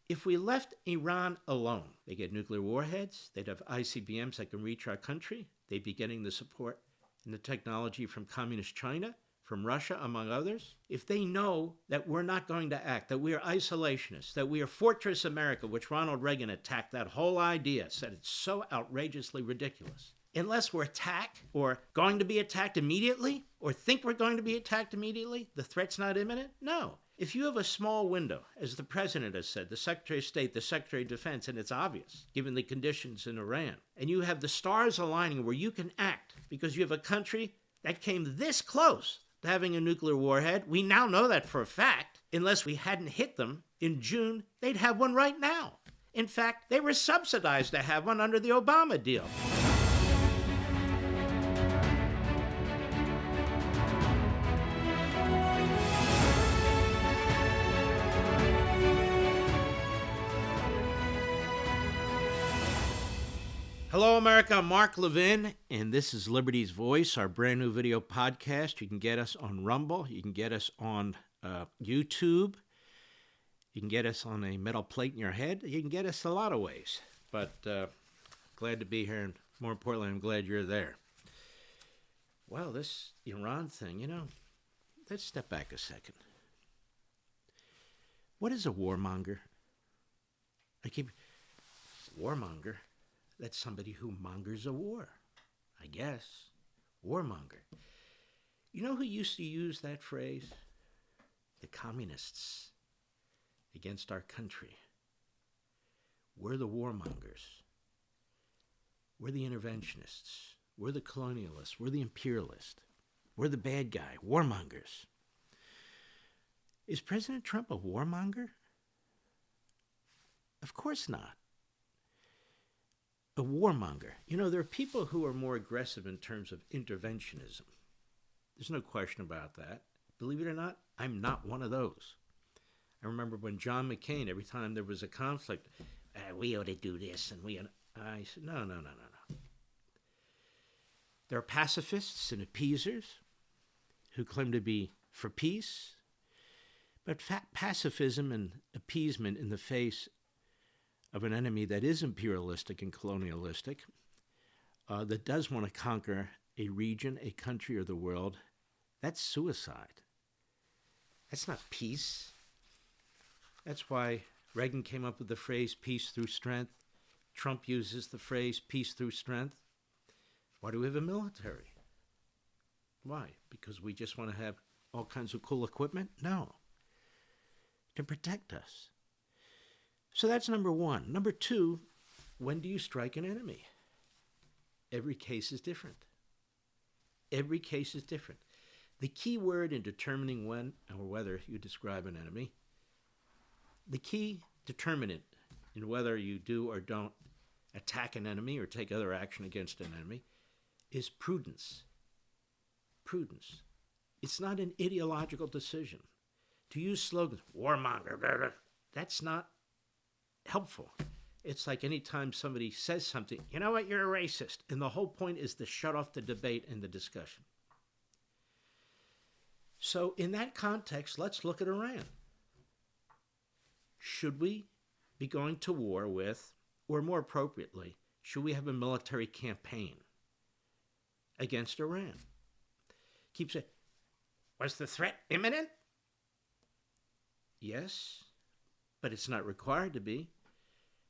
If we left Iran alone, they get nuclear warheads, they'd have ICBMs that can reach our country, they'd be getting the support and the technology from communist China, from Russia, among others. If they know that we're not going to act, that we are isolationists, that we are Fortress America, which Ronald Reagan attacked, that whole idea, said it's so outrageously ridiculous. Unless we're attacked or going to be attacked immediately or think we're going to be attacked immediately, the threat's not imminent? No. If you have a small window, as the president has said, the Secretary of State, the Secretary of Defense, and it's obvious, given the conditions in Iran, and you have the stars aligning where you can act because you have a country that came this close to having a nuclear warhead, we now know that for a fact. Unless we hadn't hit them in June, they'd have one right now. In fact, they were subsidized to have one under the Obama deal. Hello, America. I'm Mark Levin, and this is Liberty's Voice, our brand new video podcast. You can get us on Rumble. You can get us on YouTube. You can get us on a metal plate in your head. You can get us a lot of ways. But glad to be here, and more importantly, I'm glad you're there. Well, this Iran thing, let's step back a second. What is a warmonger? Warmonger? That's somebody who mongers a war, I guess. Warmonger. You know who used to use that phrase? The communists against our country. We're the warmongers. We're the interventionists. We're the colonialists. We're the imperialists. We're the bad guy. Warmongers. Is President Trump a warmonger? Of course not. A warmonger. There are people who are more aggressive in terms of interventionism. There's no question about that. Believe it or not, I'm not one of those. I remember when John McCain, every time there was a conflict, we ought to do this, and I said, no. There are pacifists and appeasers who claim to be for peace, but pacifism and appeasement in the face of an enemy that is imperialistic and colonialistic, that does want to conquer a region, a country, or the world, that's suicide. That's not peace. That's why Reagan came up with the phrase peace through strength. Trump uses the phrase peace through strength. Why do we have a military? Why? Because we just want to have all kinds of cool equipment? No. To protect us. So that's number one. Number two, when do you strike an enemy? Every case is different. Every case is different. The key word in determining when or whether you describe an enemy, the key determinant in whether you do or don't attack an enemy or take other action against an enemy is prudence. Prudence. It's not an ideological decision. To use slogans, warmonger, blah, blah, that's not helpful. It's like anytime somebody says something, you know what, you're a racist. And the whole point is to shut off the debate and the discussion. So in that context, let's look at Iran. Should we be going to war with, or more appropriately, should we have a military campaign against Iran? Keep saying, was the threat imminent? Yes, but it's not required to be.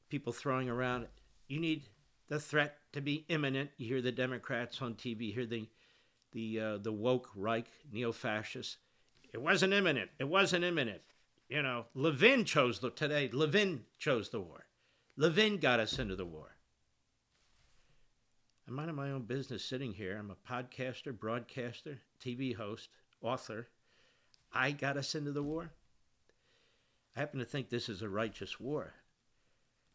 People throwing around, you need the threat to be imminent. You hear the Democrats on TV, you hear the woke Reich, neo-fascists. It wasn't imminent. It wasn't imminent. Levin chose the war. Levin got us into the war. I'm minding my own business sitting here. I'm a podcaster, broadcaster, TV host, author. I got us into the war. I happen to think this is a righteous war.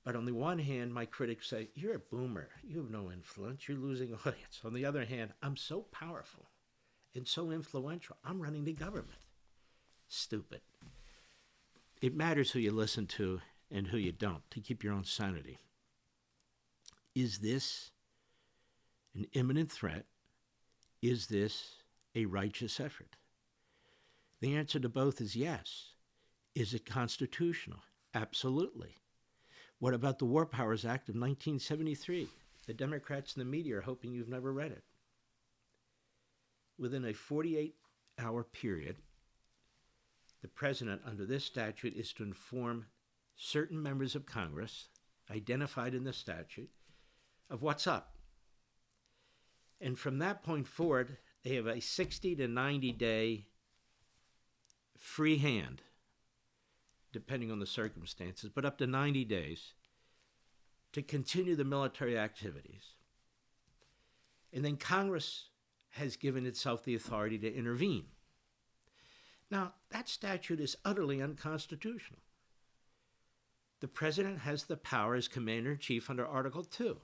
But on the one hand, my critics say, you're a boomer. You have no influence. You're losing audience. On the other hand, I'm so powerful and so influential. I'm running the government. Stupid. It matters who you listen to and who you don't to keep your own sanity. Is this an imminent threat? Is this a righteous effort? The answer to both is yes. Is it constitutional? Absolutely. What about the War Powers Act of 1973? The Democrats and the media are hoping you've never read it. Within a 48-hour period, the president under this statute is to inform certain members of Congress, identified in the statute, of what's up. And from that point forward, they have a 60 to 90-day free hand, depending on the circumstances, but up to 90 days to continue the military activities. And then Congress has given itself the authority to intervene. Now, that statute is utterly unconstitutional. The president has the power as commander-in-chief under Article 2.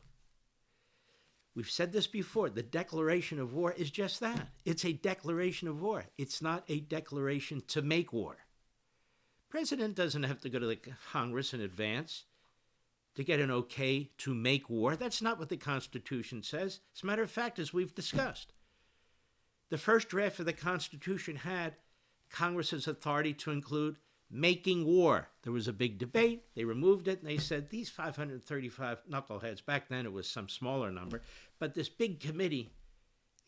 We've said this before. The declaration of war is just that. It's a declaration of war. It's not a declaration to make war. President doesn't have to go to the Congress in advance to get an okay to make war. That's not what the Constitution says. As a matter of fact, as we've discussed, the first draft of the Constitution had Congress's authority to include making war. There was a big debate. They removed it, and they said these 535 knuckleheads, back then it was some smaller number, but this big committee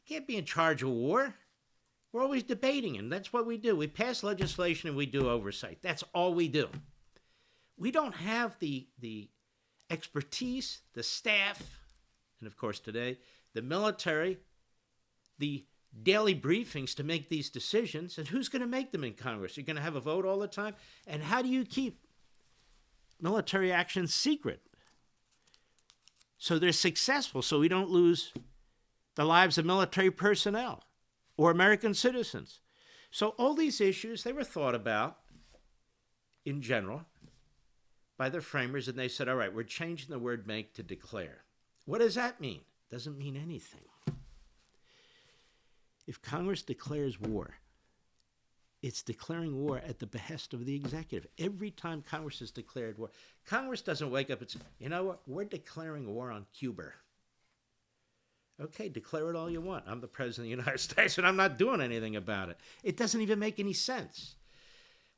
can't be in charge of war. We're always debating, and that's what we do. We pass legislation and we do oversight. That's all we do. We don't have the expertise, the staff, and of course today, the military, the daily briefings to make these decisions. And who's going to make them in Congress? You're going to have a vote all the time? And how do you keep military action secret so they're successful, so we don't lose the lives of military personnel or American citizens? So all these issues, they were thought about in general by the framers, and they said, all right, we're changing the word make to declare. What does that mean? It doesn't mean anything. If Congress declares war, it's declaring war at the behest of the executive. Every time Congress has declared war, Congress doesn't wake up and say, you know what, we're declaring war on Cuba. Okay, declare it all you want. I'm the president of the United States, and I'm not doing anything about it. It doesn't even make any sense.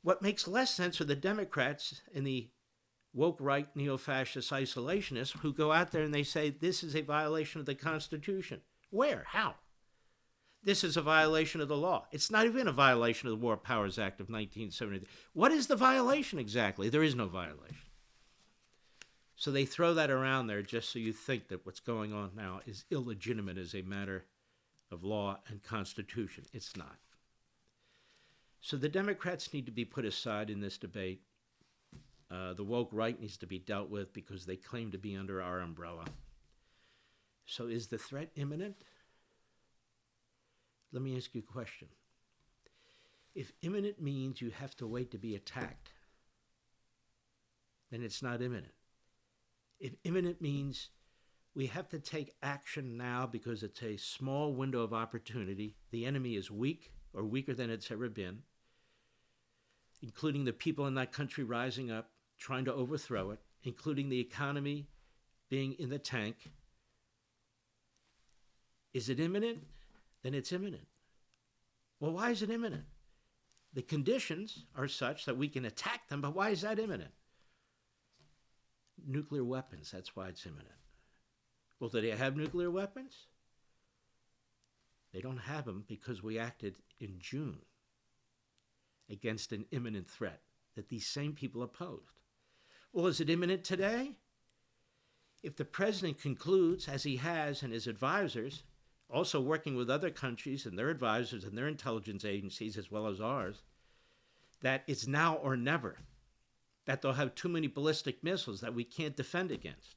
What makes less sense are the Democrats and the woke right neo-fascist isolationists who go out there and they say this is a violation of the Constitution. Where? How? This is a violation of the law. It's not even a violation of the War Powers Act of 1973. What is the violation exactly? There is no violation. So they throw that around there just so you think that what's going on now is illegitimate as a matter of law and Constitution. It's not. So the Democrats need to be put aside in this debate. The woke right needs to be dealt with because they claim to be under our umbrella. So is the threat imminent? Let me ask you a question. If imminent means you have to wait to be attacked, then it's not imminent. If imminent means we have to take action now because it's a small window of opportunity, the enemy is weak or weaker than it's ever been, including the people in that country rising up, trying to overthrow it, including the economy being in the tank. Is it imminent? Then it's imminent. Well, why is it imminent? The conditions are such that we can attack them, but why is that imminent? Nuclear weapons, that's why it's imminent. Well, do they have nuclear weapons? They don't have them because we acted in June against an imminent threat that these same people opposed. Well, is it imminent today? If the president concludes, as he has and his advisors, also working with other countries and their advisors and their intelligence agencies as well as ours, that it's now or never, that they'll have too many ballistic missiles that we can't defend against,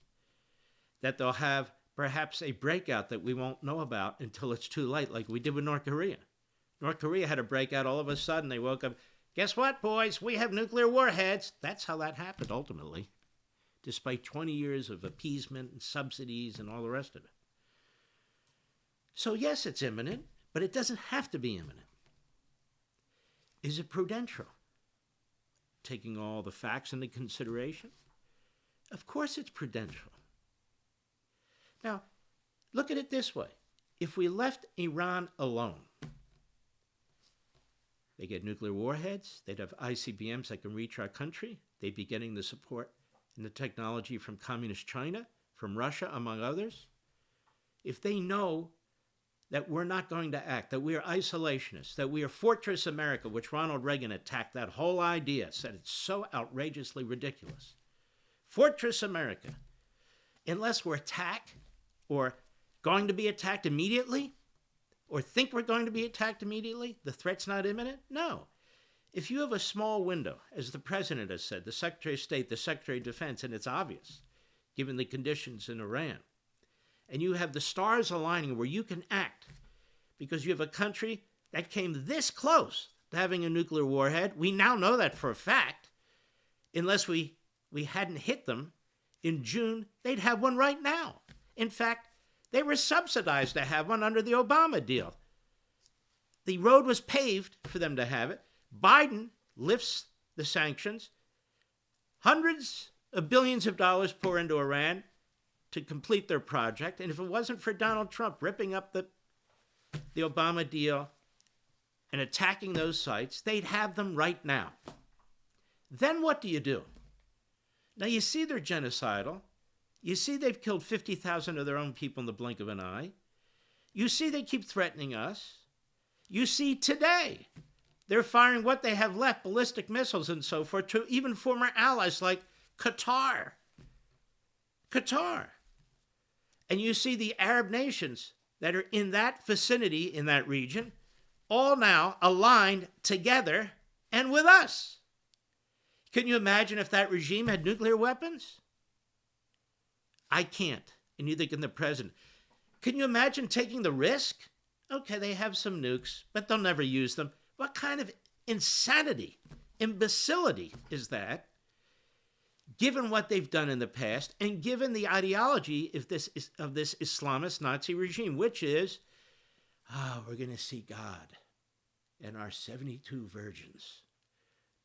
that they'll have perhaps a breakout that we won't know about until it's too late, like we did with North Korea. North Korea had a breakout all of a sudden. They woke up, guess what, boys? We have nuclear warheads. That's how that happened ultimately, despite 20 years of appeasement and subsidies and all the rest of it. So yes, it's imminent, but it doesn't have to be imminent. Is it prudential? Taking all the facts into consideration? Of course it's prudential. Now, look at it this way. If we left Iran alone, they get nuclear warheads, they'd have ICBMs that can reach our country, they'd be getting the support and the technology from communist China, from Russia, among others. If they know that we're not going to act, that we are isolationists, that we are Fortress America, which Ronald Reagan attacked, that whole idea, said it's so outrageously ridiculous. Fortress America. Unless we're attacked or going to be attacked immediately, or think we're going to be attacked immediately, the threat's not imminent? No. If you have a small window, as the President has said, the Secretary of State, the Secretary of Defense, and it's obvious, given the conditions in Iran, and you have the stars aligning where you can act because you have a country that came this close to having a nuclear warhead. We now know that for a fact. Unless we hadn't hit them in June, they'd have one right now. In fact, they were subsidized to have one under the Obama deal. The road was paved for them to have it. Biden lifts the sanctions. Hundreds of billions of dollars pour into Iran to complete their project. And if it wasn't for Donald Trump ripping up the Obama deal and attacking those sites, they'd have them right now. Then what do you do? Now you see they're genocidal. You see they've killed 50,000 of their own people in the blink of an eye. You see they keep threatening us. You see today they're firing what they have left, ballistic missiles and so forth, to even former allies like Qatar. And you see the Arab nations that are in that vicinity, in that region, all now aligned together and with us. Can you imagine if that regime had nuclear weapons? I can't, and neither can the president. Can you imagine taking the risk? Okay, they have some nukes, but they'll never use them. What kind of insanity, imbecility is that? Given what they've done in the past, and given the ideology of this Islamist Nazi regime, which is, we're going to see God and our 72 virgins.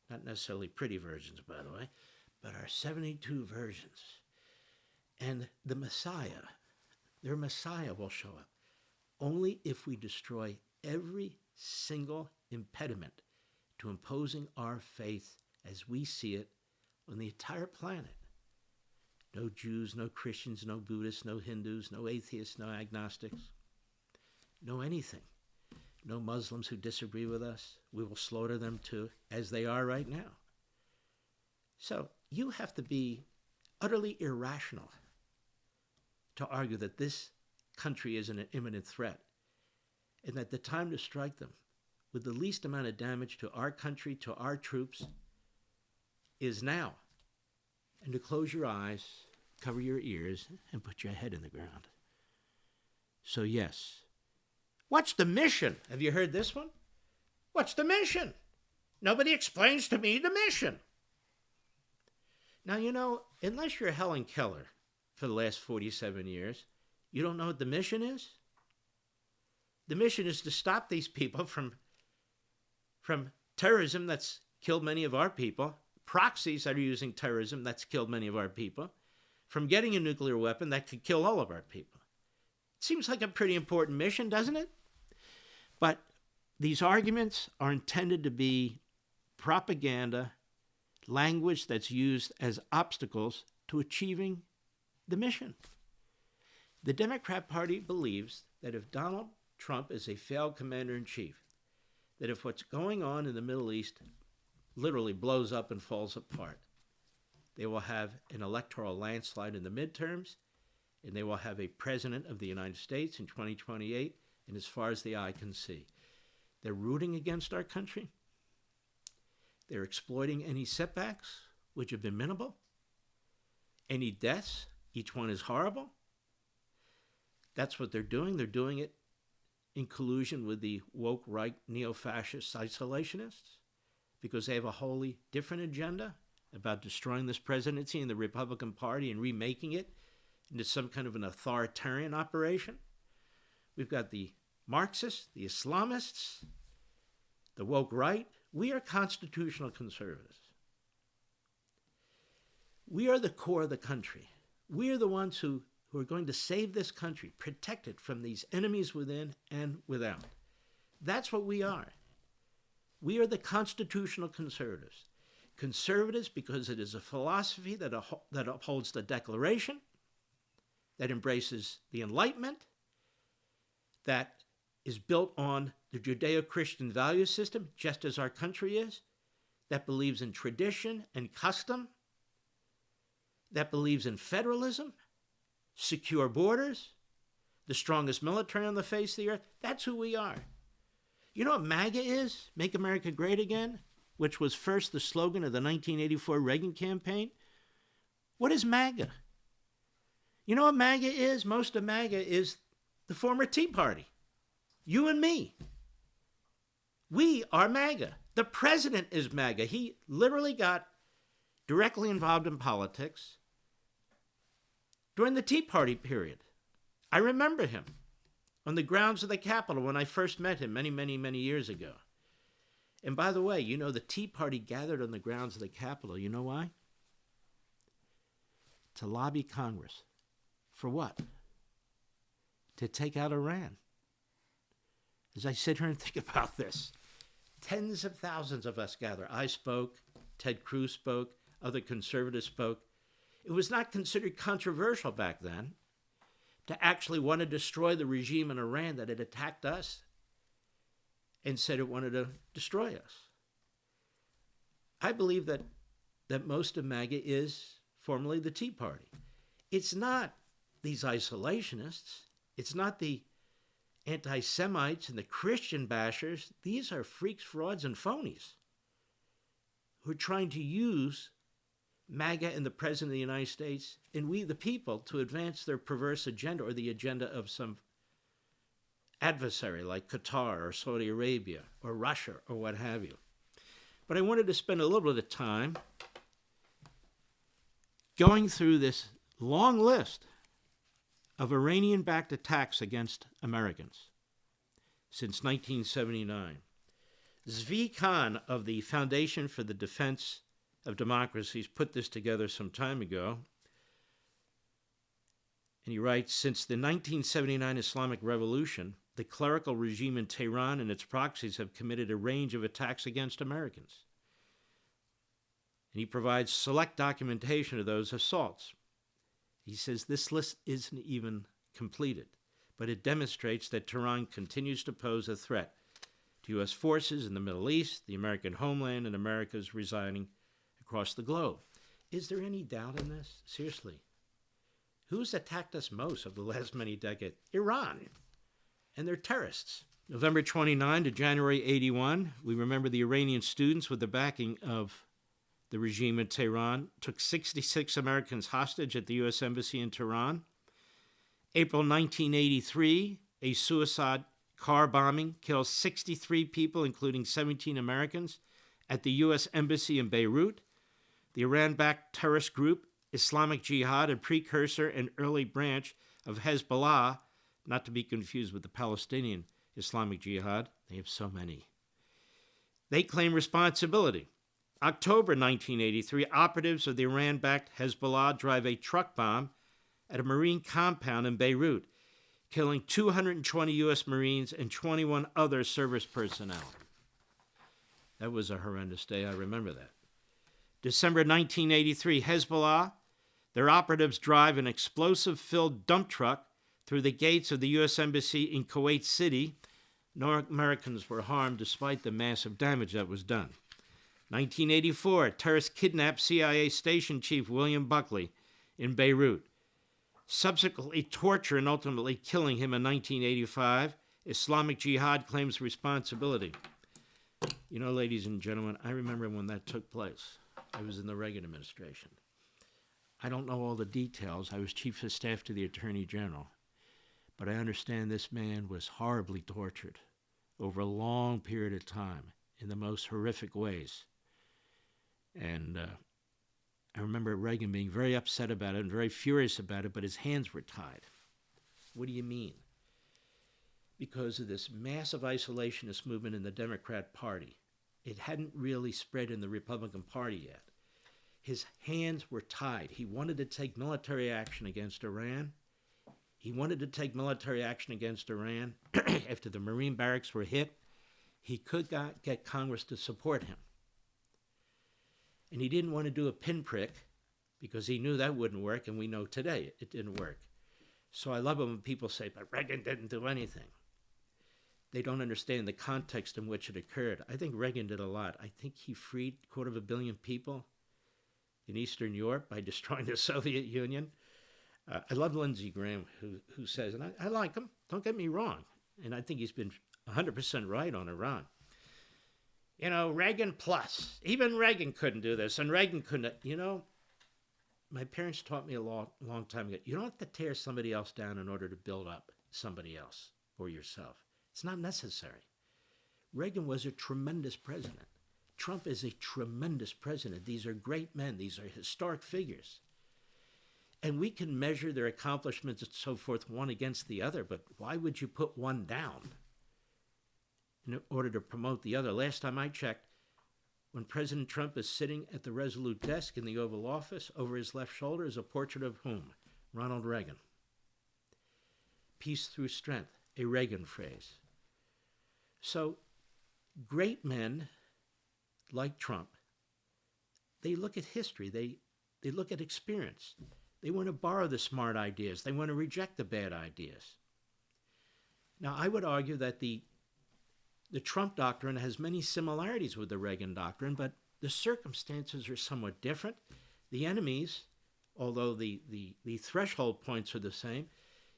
Not necessarily pretty virgins, by the way, but our 72 virgins. And the Messiah, their Messiah will show up only if we destroy every single impediment to imposing our faith as we see it on the entire planet. No Jews, no Christians, no Buddhists, no Hindus, no atheists, no agnostics, no anything. No Muslims who disagree with us. We will slaughter them too, as they are right now. So you have to be utterly irrational to argue that this country is an imminent threat and that the time to strike them with the least amount of damage to our country, to our troops, is now. And to close your eyes, cover your ears, and put your head in the ground. So yes, what's the mission? Have you heard this one? What's the mission? Nobody explains to me the mission. Now, you know, unless you're Helen Keller for the last 47 years, you don't know what the mission is? The mission is to stop these people from terrorism that's killed many of our people, proxies that are using terrorism that's killed many of our people, from getting a nuclear weapon that could kill all of our people. It seems like a pretty important mission, doesn't it? But these arguments are intended to be propaganda, language that's used as obstacles to achieving the mission. The Democrat Party believes that if Donald Trump is a failed commander-in-chief, that if what's going on in the Middle East literally blows up and falls apart, they will have an electoral landslide in the midterms, and they will have a president of the United States in 2028, and as far as the eye can see. They're rooting against our country. They're exploiting any setbacks, which have been minimal. Any deaths, each one is horrible. That's what they're doing. They're doing it in collusion with the woke right neo-fascist isolationists because they have a wholly different agenda about destroying this presidency and the Republican Party and remaking it into some kind of an authoritarian operation. We've got the Marxists, the Islamists, the woke right. We are constitutional conservatives. We are the core of the country. We are the ones who are going to save this country, protect it from these enemies within and without. That's what we are. We are the constitutional conservatives. Conservatives, because it is a philosophy that upholds the Declaration, that embraces the Enlightenment, that is built on the judeo-christian value system, just as our country is, that believes in tradition and custom, that believes in federalism, secure borders, the strongest military on the face of the earth. That's who we are. You know what MAGA is? Make America Great Again, which was first the slogan of the 1984 Reagan campaign. What is MAGA? You know what MAGA is? Most of MAGA is the former Tea Party. You and me. We are MAGA. The president is MAGA. He literally got directly involved in politics during the Tea Party period. I remember him on the grounds of the Capitol when I first met him many, many, many years ago. And by the way, you know, the Tea Party gathered on the grounds of the Capitol. You know why? To lobby Congress. For what? To take out Iran. As I sit here and think about this, tens of thousands of us gather. I spoke, Ted Cruz spoke, other conservatives spoke. It was not considered controversial back then to actually want to destroy the regime in Iran that had attacked us and said it wanted to destroy us. I believe that most of MAGA is formerly the Tea Party. It's not these isolationists. It's not the anti-Semites and the Christian bashers. These are freaks, frauds, and phonies who are trying to use MAGA and the President of the United States and we the people to advance their perverse agenda or the agenda of some adversary like Qatar or Saudi Arabia or Russia or what have you. But I wanted to spend a little bit of time going through this long list of Iranian-backed attacks against Americans since 1979. Zvi Khan of the Foundation for the Defense of Democracies put this together some time ago. And he writes, since the 1979 Islamic Revolution, the clerical regime in Tehran and its proxies have committed a range of attacks against Americans. And he provides select documentation of those assaults. He says this list isn't even completed, but it demonstrates that Tehran continues to pose a threat to U.S. forces in the Middle East, the American homeland, and Americans residing across the globe. Is there any doubt in this? Seriously. Who's attacked us most over the last many decades? Iran. And they're terrorists. November 29 to January 81, we remember the Iranian students with the backing of the regime in Tehran took 66 Americans hostage at the U.S. Embassy in Tehran. April 1983, a suicide car bombing killed 63 people, including 17 Americans, at the U.S. Embassy in Beirut. The Iran-backed terrorist group Islamic Jihad, a precursor and early branch of Hezbollah, not to be confused with the Palestinian Islamic Jihad. They have so many. They claim responsibility. October 1983, operatives of the Iran-backed Hezbollah drive a truck bomb at a Marine compound in Beirut, killing 220 U.S. Marines and 21 other service personnel. That was a horrendous day. I remember that. December 1983, Hezbollah, their operatives drive an explosive-filled dump truck through the gates of the U.S. Embassy in Kuwait City. No Americans were harmed despite the massive damage that was done. 1984, terrorists kidnapped CIA Station Chief William Buckley in Beirut. Subsequently torture and ultimately killing him in 1985. Islamic Jihad claims responsibility. You know, ladies and gentlemen, I remember when that took place. I was in the Reagan administration. I don't know all the details. I was chief of staff to the Attorney General. But I understand this man was horribly tortured over a long period of time in the most horrific ways. And I remember Reagan being very upset about it and very furious about it, but his hands were tied. What do you mean? Because of this massive isolationist movement in the Democrat Party. It hadn't really spread in the Republican Party yet. His hands were tied. He wanted to take military action against Iran. He wanted to take military action against Iran after the Marine barracks were hit. He could not get Congress to support him. And he didn't want to do a pinprick because he knew that wouldn't work, and we know today it didn't work. So I love it when people say, but Reagan didn't do anything. They don't understand the context in which it occurred. I think Reagan did a lot. I think he freed 250 million people in Eastern Europe by destroying the Soviet Union. I love Lindsey Graham, who says, and I like him, don't get me wrong, and I think he's been 100% right on Iran. You know, Reagan plus. Even Reagan couldn't do this, and Reagan couldn't. You know, my parents taught me a long time ago, you don't have to tear somebody else down in order to build up somebody else or yourself. It's not necessary. Reagan was a tremendous president. Trump is a tremendous president. These are great men. These are historic figures. And we can measure their accomplishments and so forth one against the other, but why would you put one down in order to promote the other? Last time I checked, when President Trump is sitting at the Resolute desk in the Oval Office, over his left shoulder is a portrait of whom? Ronald Reagan. Peace through strength, a Reagan phrase. So great men like Trump, they look at history, they look at experience. They want to borrow the smart ideas. They want to reject the bad ideas. Now, I would argue that the Trump doctrine has many similarities with the Reagan doctrine, but the circumstances are somewhat different. The enemies, although the threshold points are the same,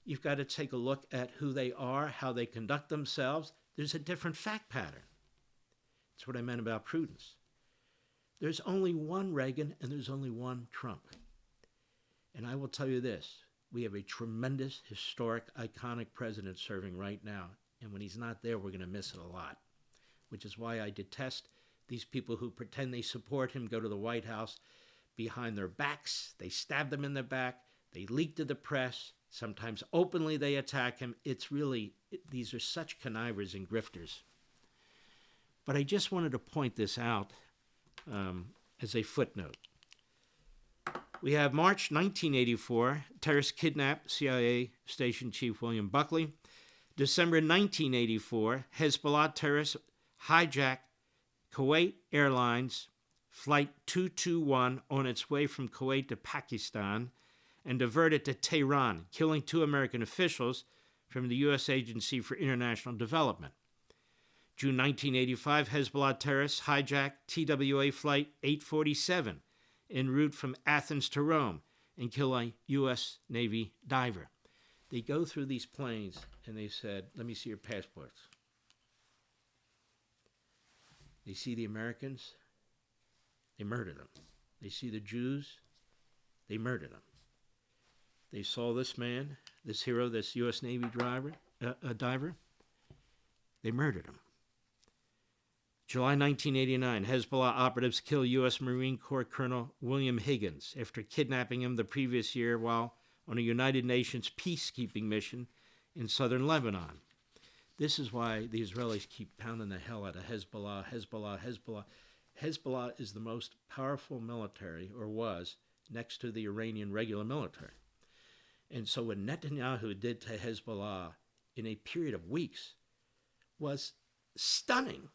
you've got to take a look at who they are, how they conduct themselves. There's a different fact pattern. That's what I meant about prudence. There's only one Reagan and there's only one Trump. And I will tell you this, we have a tremendous, historic, iconic president serving right now. And when he's not there, we're going to miss it a lot, which is why I detest these people who pretend they support him, go to the White House behind their backs. They stab them in the back. They leak to the press. Sometimes openly they attack him. It's really, these are such connivers and grifters. But I just wanted to point this out as a footnote. We have March 1984, terrorists kidnap CIA Station Chief William Buckley. December 1984, Hezbollah terrorists hijack Kuwait Airlines Flight 221 on its way from Kuwait to Pakistan and divert it to Tehran, killing 2 American officials from the U.S. Agency for International Development. June 1985, Hezbollah terrorists hijack TWA Flight 847 en route from Athens to Rome and kill a U.S. Navy diver. They go through these planes and they said, let me see your passports. They see the Americans, they murdered them. They see the Jews, they murdered them. They saw this man, this hero, this U.S. Navy diver, they murdered him. July 1989, Hezbollah operatives kill U.S. Marine Corps Colonel William Higgins after kidnapping him the previous year while on a United Nations peacekeeping mission in southern Lebanon. This is why the Israelis keep pounding the hell out of Hezbollah, Hezbollah, Hezbollah. Hezbollah is the most powerful military, or was, next to the Iranian regular military. And so what Netanyahu did to Hezbollah in a period of weeks was stunning.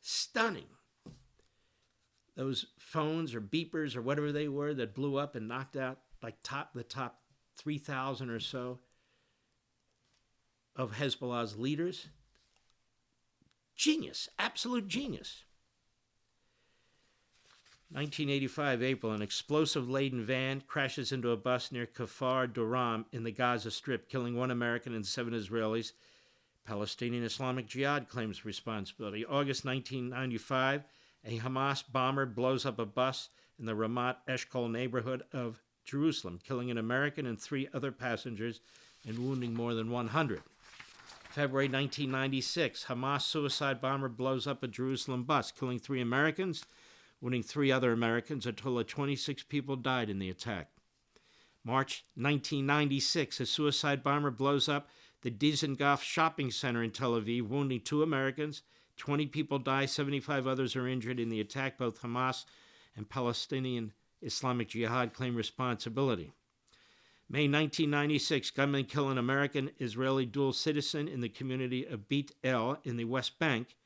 Stunning. Those phones or beepers or whatever they were that blew up and knocked out like the top 3,000 or so of Hezbollah's leaders. Genius, absolute genius. 1985, April, an explosive-laden van crashes into a bus near Kfar Duram in the Gaza Strip, killing 1 American and 7 Israelis. Palestinian Islamic Jihad claims responsibility. August 1995, a Hamas bomber blows up a bus in the Ramat Eshkol neighborhood of Jerusalem, killing an American and 3 other passengers and wounding more than 100. February 1996, Hamas suicide bomber blows up a Jerusalem bus, killing 3 Americans, wounding 3 other Americans. A total of 26 people died in the attack. March 1996, a suicide bomber blows up the Dizengoff shopping center in Tel Aviv, wounding 2 Americans. 20 people die, 75 others are injured in the attack. Both Hamas and Palestinian Islamic Jihad claim responsibility. May 1996, gunmen kill an American-Israeli dual citizen in the community of Beit El in the West Bank,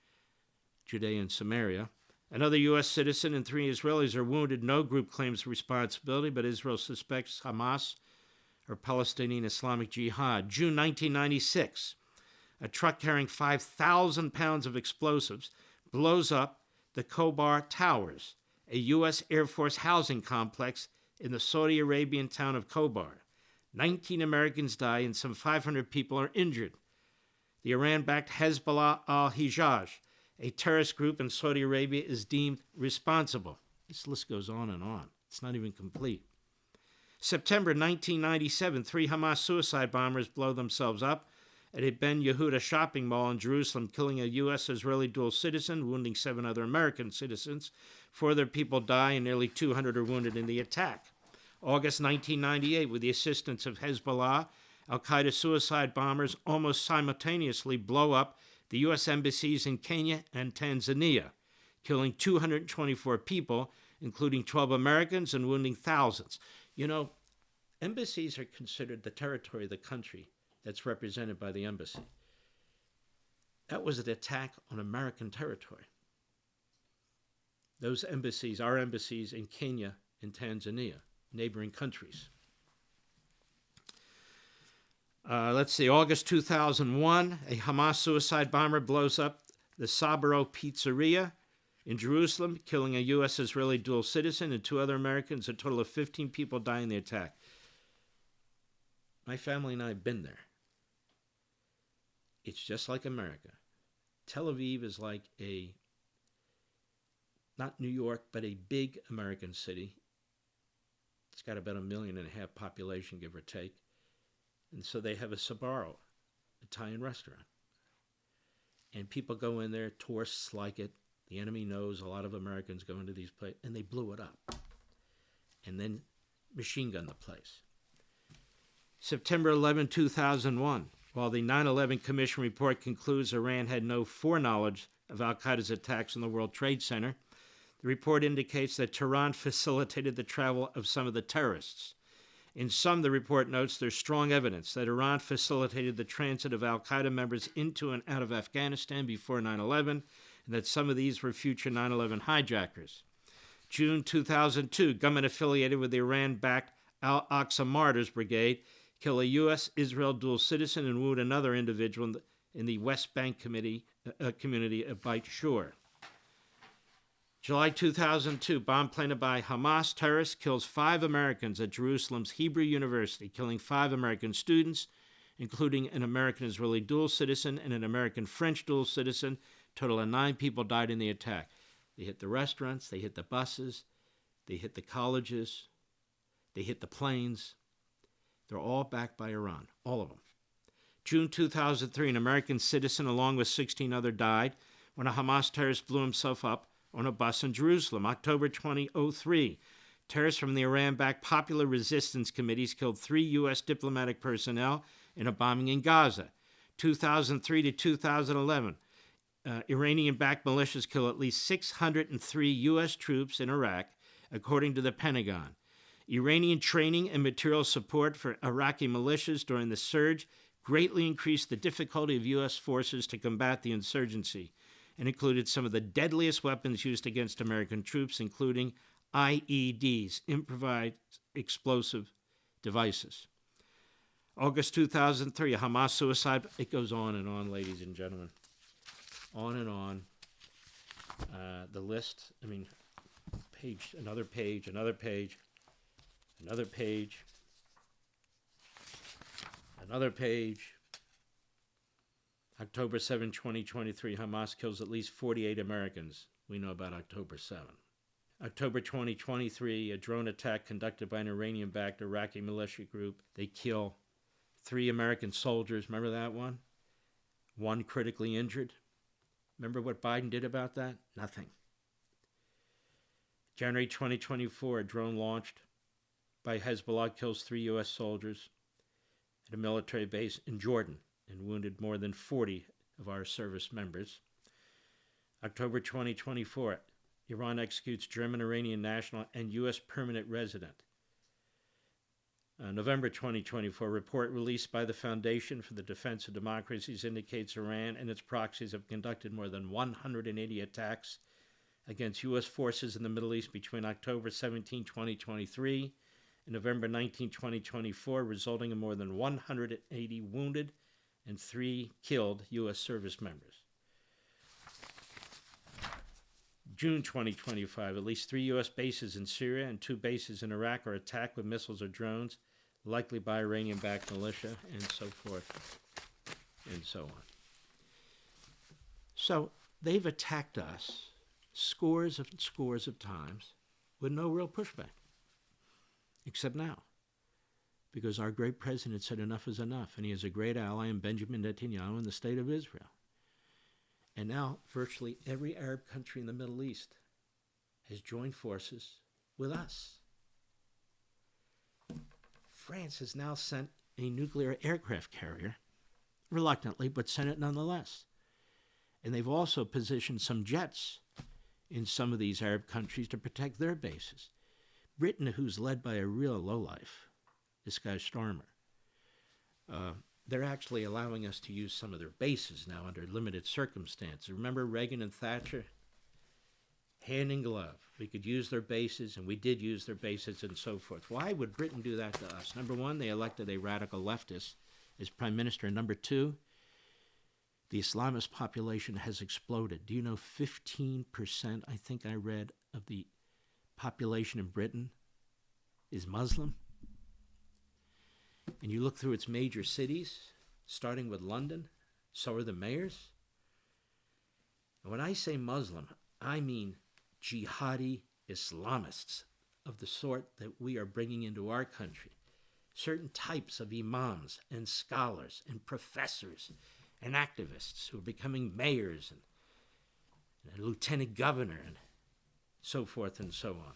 Judea and Samaria. Another U.S. citizen and 3 Israelis are wounded. No group claims responsibility, but Israel suspects Hamas or Palestinian Islamic Jihad. June 1996, a truck carrying 5,000 pounds of explosives blows up the Khobar Towers, a U.S. Air Force housing complex in the Saudi Arabian town of Khobar. 19 Americans die and some 500 people are injured. The Iran-backed Hezbollah al-Hijaz, a terrorist group in Saudi Arabia, is deemed responsible. This list goes on and on. It's not even complete. September 1997, 3 Hamas suicide bombers blow themselves up at a Ben Yehuda shopping mall in Jerusalem, killing a U.S.-Israeli dual citizen, wounding 7 other American citizens. 4 other people die and nearly 200 are wounded in the attack. August 1998, with the assistance of Hezbollah, al-Qaeda suicide bombers almost simultaneously blow up the U.S. embassies in Kenya and Tanzania, killing 224 people, including 12 Americans, and wounding thousands. You know, embassies are considered the territory of the country that's represented by the embassy. That was an attack on American territory. Those embassies, our embassies in Kenya and Tanzania, neighboring countries. Let's see, August 2001, a Hamas suicide bomber blows up the Sabaro Pizzeria in Jerusalem, killing a U.S.-Israeli dual citizen and 2 other Americans. A total of 15 people die in the attack. My family and I have been there. It's just like America. Tel Aviv is like not New York, but a big American city. It's got about 1.5 million population, give or take. And so they have a Sbarro, Italian restaurant. And people go in there, tourists like it. The enemy knows a lot of Americans go into these places, and they blew it up. And then machine gun the place. September 11, 2001, while the 9/11 Commission report concludes Iran had no foreknowledge of al-Qaeda's attacks on the World Trade Center, the report indicates that Tehran facilitated the travel of some of the terrorists. In sum, the report notes there's strong evidence that Iran facilitated the transit of al-Qaeda members into and out of Afghanistan before 9/11, and that some of these were future 9/11 hijackers. June 2002, gunmen affiliated with the Iran-backed Al-Aqsa Martyrs Brigade kill a U.S.-Israel dual citizen and wound another individual in the West Bank community of Beit Shur. July 2002, bomb planted by Hamas terrorists kills 5 Americans at Jerusalem's Hebrew University, killing 5 American students, including an American-Israeli dual citizen and an American-French dual citizen. Total of 9 people died in the attack. They hit the restaurants, they hit the buses, they hit the colleges, they hit the planes. They're all backed by Iran, all of them. June 2003, an American citizen along with 16 others died when a Hamas terrorist blew himself up on a bus in Jerusalem. October 2003, terrorists from the Iran-backed Popular Resistance Committees killed 3 U.S. diplomatic personnel in a bombing in Gaza. 2003 to 2011, Iranian-backed militias killed at least 603 U.S. troops in Iraq, according to the Pentagon. Iranian training and material support for Iraqi militias during the surge greatly increased the difficulty of U.S. forces to combat the insurgency, and included some of the deadliest weapons used against American troops, including IEDs, improvised explosive devices. August 2003, a Hamas suicide. It goes on and on, ladies and gentlemen. On and on. The list, page, another page, another page, another page, another page. October 7, 2023, Hamas kills at least 48 Americans. We know about October 7. October 2023, a drone attack conducted by an Iranian-backed Iraqi militia group. They kill 3 American soldiers. Remember that one? 1 critically injured. Remember what Biden did about that? Nothing. January 2024, a drone launched by Hezbollah kills 3 U.S. soldiers at a military base in Jordan and wounded more than 40 of our service members. October 2024, Iran executes German, Iranian national, and U.S. permanent resident. November 2024, report released by the Foundation for the Defense of Democracies indicates Iran and its proxies have conducted more than 180 attacks against U.S. forces in the Middle East between October 17, 2023 and November 19, 2024, resulting in more than 180 wounded and 3 killed U.S. service members. June 2025, at least 3 U.S. bases in Syria and 2 bases in Iraq are attacked with missiles or drones, likely by Iranian-backed militia, and so forth, and so on. So they've attacked us scores of times with no real pushback, except now, because our great president said enough is enough, and he has a great ally in Benjamin Netanyahu in the state of Israel. And now virtually every Arab country in the Middle East has joined forces with us. France has now sent a nuclear aircraft carrier, reluctantly, but sent it nonetheless. And they've also positioned some jets in some of these Arab countries to protect their bases. Britain, who's led by a real lowlife, this guy Starmer, they're actually allowing us to use some of their bases now under limited circumstances. Remember Reagan and Thatcher? Hand in glove. We could use their bases, and we did use their bases and so forth. Why would Britain do that to us? Number one, they elected a radical leftist as prime minister. Number two, the Islamist population has exploded. Do you know 15%, I think I read, of the population in Britain is Muslim? And you look through its major cities, starting with London, so are the mayors. And when I say Muslim, I mean jihadi Islamists of the sort that we are bringing into our country. Certain types of imams and scholars and professors and activists who are becoming mayors and a lieutenant governor and so forth and so on.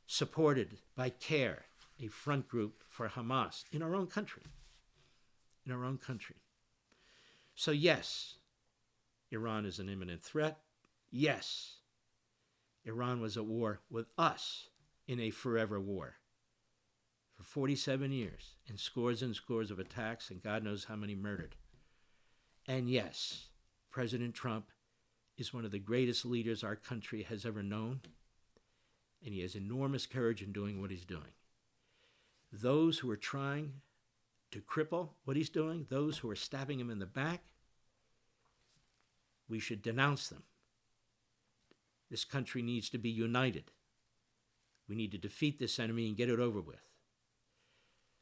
Supported by CARE, a front group for Hamas in our own country. In our own country. So yes, Iran is an imminent threat. Yes, Iran was at war with us in a forever war for 47 years and scores of attacks and God knows how many murdered. And yes, President Trump is one of the greatest leaders our country has ever known, and he has enormous courage in doing what he's doing. Those who are trying to cripple what he's doing, those who are stabbing him in the back, we should denounce them. This country needs to be united. We need to defeat this enemy and get it over with.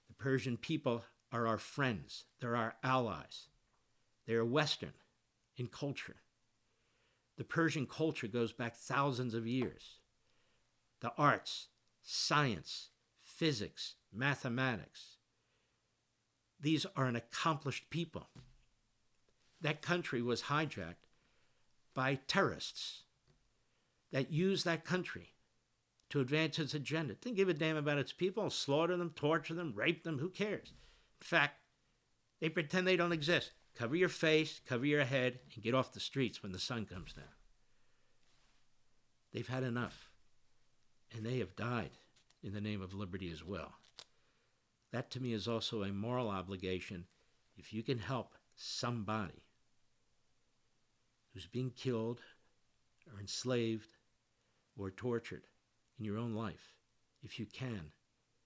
The Persian people are our friends. They're our allies. They are Western in culture. The Persian culture goes back thousands of years. The arts, science, physics, mathematics. These are an accomplished people. That country was hijacked by terrorists that used that country to advance its agenda. Didn't give a damn about its people, slaughter them, torture them, rape them, who cares? In fact, they pretend they don't exist. Cover your face, cover your head, and get off the streets when the sun comes down. They've had enough, and they have died in the name of liberty as well. That to me is also a moral obligation. If you can help somebody who's being killed or enslaved or tortured in your own life, if you can,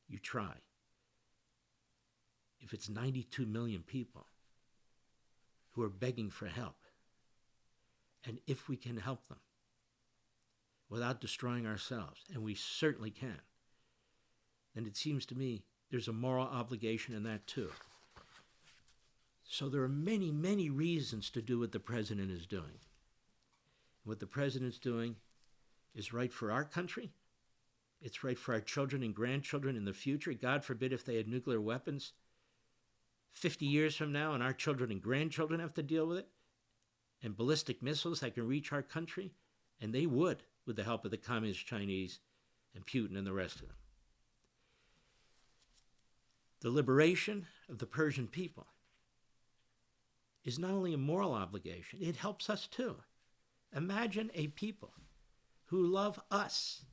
you try. If it's 92 million people who are begging for help, and if we can help them without destroying ourselves, and we certainly can, then it seems to me there's a moral obligation in that too. So there are many, many reasons to do what the president is doing. What the president's doing is right for our country. It's right for our children and grandchildren in the future. God forbid if they had nuclear weapons 50 years from now and our children and grandchildren have to deal with it, and ballistic missiles that can reach our country, and they would with the help of the Communist Chinese and Putin and the rest of them. The liberation of the Persian people is not only a moral obligation, it helps us too. Imagine a people who love us,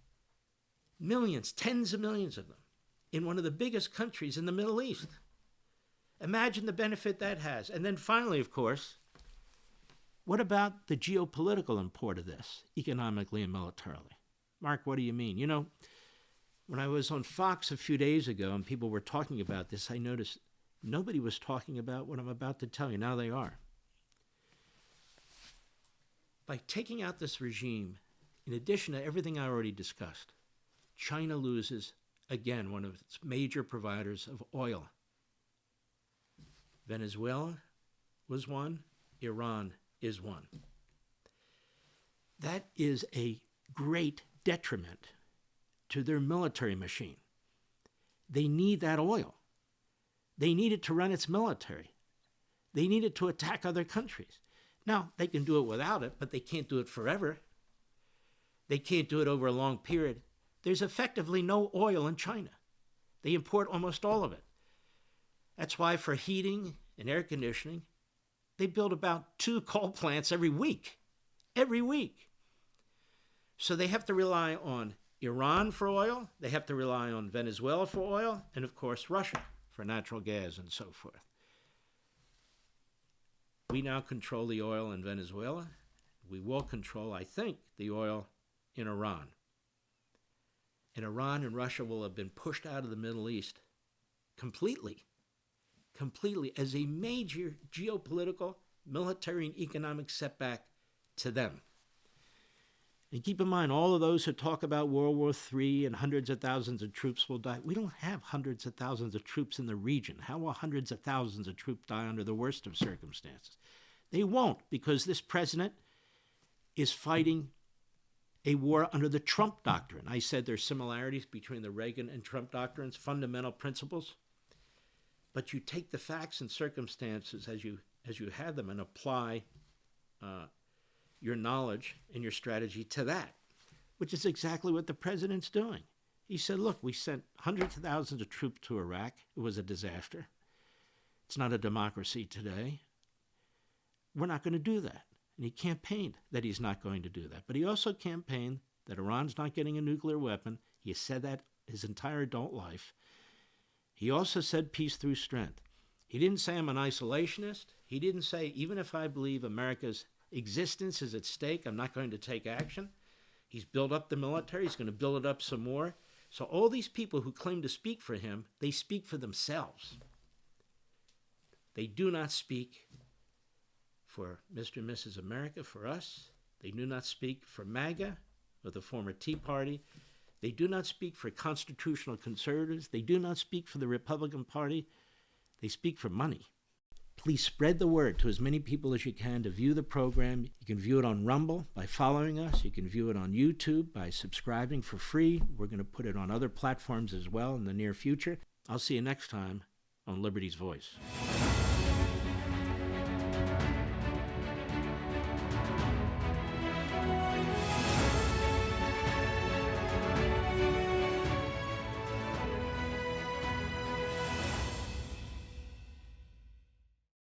millions, tens of millions of them, in one of the biggest countries in the Middle East. Imagine the benefit that has. And then finally, of course, What about the geopolitical import of this, economically and militarily? Mark, what do you mean? You know, when I was on Fox a few days ago and people were talking about this, I noticed nobody was talking about what I'm about to tell you. Now they are. By taking out this regime, in addition to everything I already discussed, China loses, again, one of its major providers of oil. Venezuela was one. Iran is one. That is a great detriment to their military machine. They need that oil. They need it to run its military. They need it to attack other countries. Now, they can do it without it, but they can't do it forever. They can't do it over a long period. There's effectively no oil in China. They import almost all of it. That's why for heating and air conditioning, they build about 2 coal plants every week. Every week. So they have to rely on Iran for oil, they have to rely on Venezuela for oil, and of course Russia for natural gas and so forth. We now control the oil in Venezuela. We will control, I think, the oil in Iran. And Iran and Russia will have been pushed out of the Middle East completely as a major geopolitical, military, and economic setback to them. And keep in mind, all of those who talk about World War III and hundreds of thousands of troops will die. We don't have hundreds of thousands of troops in the region. How will hundreds of thousands of troops die under the worst of circumstances? They won't, because this president is fighting a war under the Trump doctrine. I said there's similarities between the Reagan and Trump doctrines, fundamental principles. But you take the facts and circumstances as you have them and apply your knowledge and your strategy to that, which is exactly what the president's doing. He said, look, we sent hundreds of thousands of troops to Iraq. It was a disaster. It's not a democracy today. We're not going to do that. And he campaigned that he's not going to do that. But he also campaigned that Iran's not getting a nuclear weapon. He has said that his entire adult life. He also said peace through strength. He didn't say I'm an isolationist. He didn't say even if I believe America's existence is at stake, I'm not going to take action. He's built up the military. He's going to build it up some more. So all these people who claim to speak for him, they speak for themselves. They do not speak for Mr. and Mrs. America, for us. They do not speak for MAGA or the former Tea Party. They do not speak for constitutional conservatives. They do not speak for the Republican Party. They speak for money. Please spread the word to as many people as you can to view the program. You can view it on Rumble by following us. You can view it on YouTube by subscribing for free. We're going to put it on other platforms as well in the near future. I'll see you next time on Liberty's Voice.